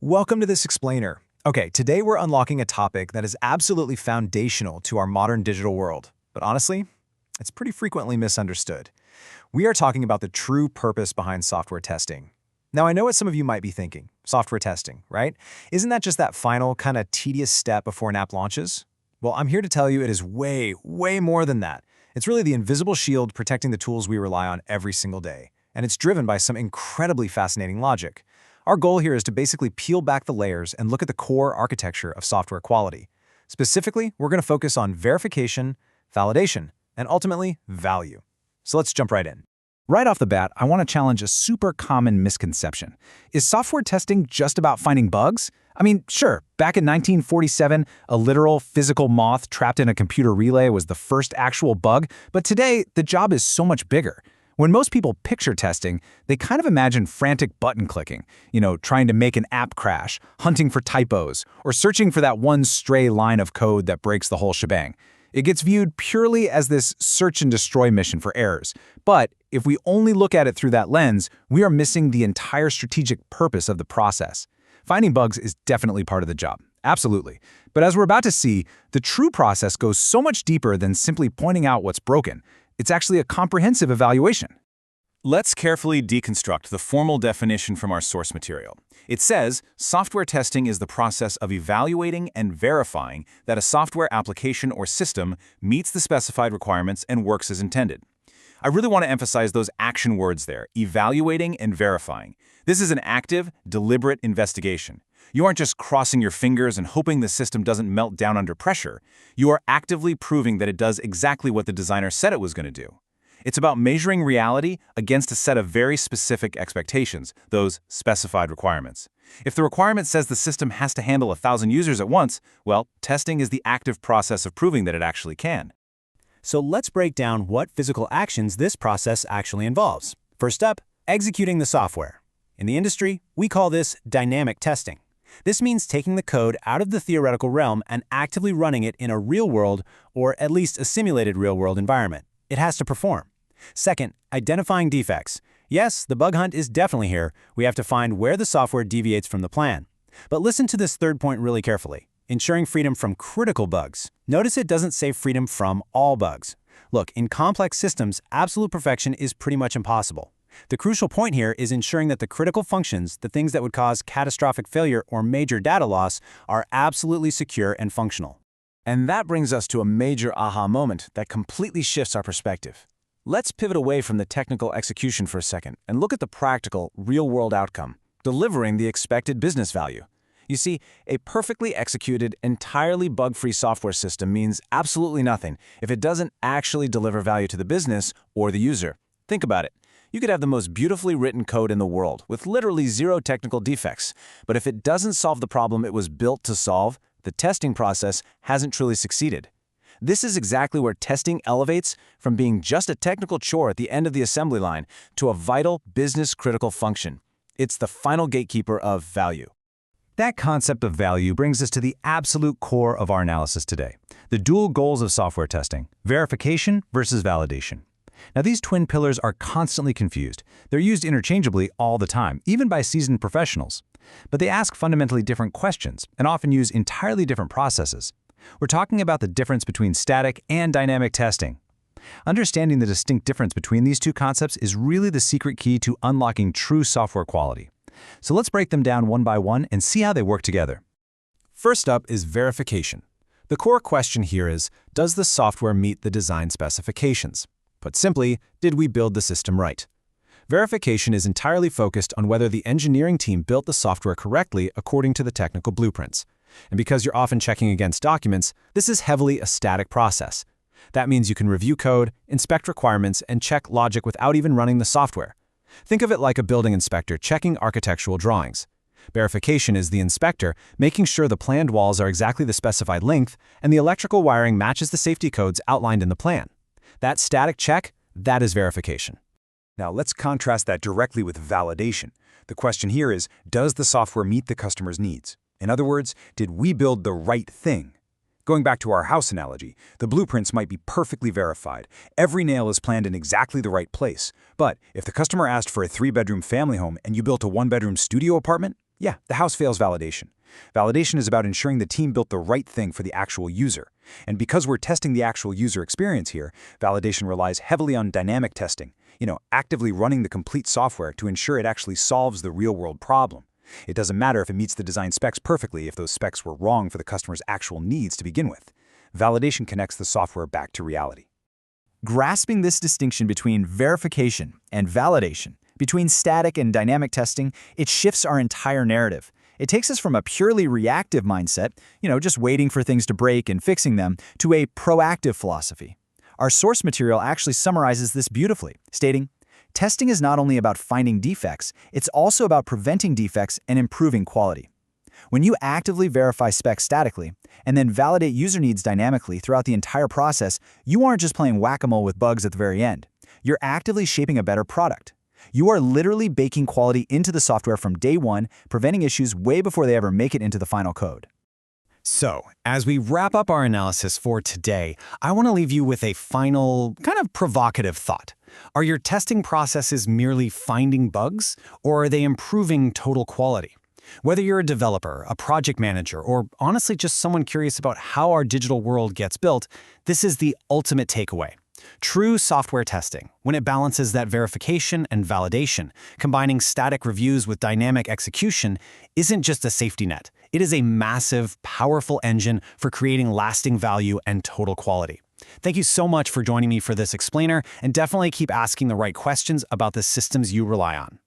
Welcome to this explainer. Okay, today we're unlocking a topic that is absolutely foundational to our modern digital world, but honestly, it's pretty frequently misunderstood. We are talking about the true purpose behind software testing. Now, I know what some of you might be thinking. Software testing, right? Isn't that just that final, kind of tedious step before an app launches? Well, I'm here to tell you it is way, way more than that. It's really the invisible shield protecting the tools we rely on every single day, and it's driven by some incredibly fascinating logic. Our goal here is to basically peel back the layers and look at the core architecture of software quality. Specifically, we're going to focus on verification, validation, and ultimately, value. So let's jump right in. Right off the bat, I want to challenge a super common misconception. Is software testing just about finding bugs? I mean, sure, back in 1947, a literal physical moth trapped in a computer relay was the first actual bug, but today, the job is so much bigger. When most people picture testing, they kind of imagine frantic button clicking, trying to make an app crash, hunting for typos, or searching for that one stray line of code that breaks the whole shebang. It gets viewed purely as this search and destroy mission for errors. But if we only look at it through that lens, we are missing the entire strategic purpose of the process. Finding bugs is definitely part of the job. Absolutely. But as we're about to see, the true process goes so much deeper than simply pointing out what's broken. It's actually a comprehensive evaluation. Let's carefully deconstruct the formal definition from our source material. It says, software testing is the process of evaluating and verifying that a software application or system meets the specified requirements and works as intended. I really want to emphasize those action words there, evaluating and verifying. This is an active, deliberate investigation. You aren't just crossing your fingers and hoping the system doesn't melt down under pressure. You are actively proving that it does exactly what the designer said it was going to do. It's about measuring reality against a set of very specific expectations, those specified requirements. If the requirement says the system has to handle 1,000 users at once, well, testing is the active process of proving that it actually can. So let's break down what physical actions this process actually involves. First up, executing the software. In the industry, we call this dynamic testing. This means taking the code out of the theoretical realm and actively running it in a real-world, or at least a simulated real-world environment. It has to perform. Second, identifying defects. Yes, the bug hunt is definitely here. We have to find where the software deviates from the plan. But listen to this third point really carefully. Ensuring freedom from critical bugs. Notice it doesn't say freedom from all bugs. Look, in complex systems, absolute perfection is pretty much impossible. The crucial point here is ensuring that the critical functions, the things that would cause catastrophic failure or major data loss, are absolutely secure and functional. And that brings us to a major aha moment that completely shifts our perspective. Let's pivot away from the technical execution for a second and look at the practical, real-world outcome, delivering the expected business value. You see, a perfectly executed, entirely bug-free software system means absolutely nothing if it doesn't actually deliver value to the business or the user. Think about it. You could have the most beautifully written code in the world with literally zero technical defects, but if it doesn't solve the problem it was built to solve, the testing process hasn't truly succeeded. This is exactly where testing elevates from being just a technical chore at the end of the assembly line to a vital business-critical function. It's the final gatekeeper of value. That concept of value brings us to the absolute core of our analysis today, the dual goals of software testing, verification versus validation. Now, these twin pillars are constantly confused. They're used interchangeably all the time, even by seasoned professionals. But they ask fundamentally different questions and often use entirely different processes. We're talking about the difference between static and dynamic testing. Understanding the distinct difference between these two concepts is really the secret key to unlocking true software quality. So let's break them down one by one and see how they work together. First up is verification. The core question here is, does the software meet the design specifications? Put simply, did we build the system right? Verification is entirely focused on whether the engineering team built the software correctly according to the technical blueprints. And because you're often checking against documents, this is heavily a static process. That means you can review code, inspect requirements, and check logic without even running the software. Think of it like a building inspector checking architectural drawings. Verification is the inspector making sure the planned walls are exactly the specified length and the electrical wiring matches the safety codes outlined in the plan. That static check, that is verification. Now let's contrast that directly with validation. The question here is, does the software meet the customer's needs? In other words, did we build the right thing? Going back to our house analogy, the blueprints might be perfectly verified. Every nail is planned in exactly the right place. But if the customer asked for a 3-bedroom family home and you built a 1-bedroom studio apartment, Yeah, the house fails validation. Validation is about ensuring the team built the right thing for the actual user. And because we're testing the actual user experience here, validation relies heavily on dynamic testing, actively running the complete software to ensure it actually solves the real-world problem. It doesn't matter if it meets the design specs perfectly if those specs were wrong for the customer's actual needs to begin with. Validation connects the software back to reality. Grasping this distinction between verification and validation, between static and dynamic testing, it shifts our entire narrative. It takes us from a purely reactive mindset, just waiting for things to break and fixing them, to a proactive philosophy. Our source material actually summarizes this beautifully, stating, testing is not only about finding defects, it's also about preventing defects and improving quality. When you actively verify specs statically and then validate user needs dynamically throughout the entire process, you aren't just playing whack-a-mole with bugs at the very end. You're actively shaping a better product. You are literally baking quality into the software from day one, preventing issues way before they ever make it into the final code. So, as we wrap up our analysis for today, I want to leave you with a final, kind of provocative thought. Are your testing processes merely finding bugs, or are they improving total quality? Whether you're a developer, a project manager, or honestly just someone curious about how our digital world gets built, this is the ultimate takeaway. True software testing, when it balances that verification and validation, combining static reviews with dynamic execution, isn't just a safety net. It is a massive, powerful engine for creating lasting value and total quality. Thank you so much for joining me for this explainer, and definitely keep asking the right questions about the systems you rely on.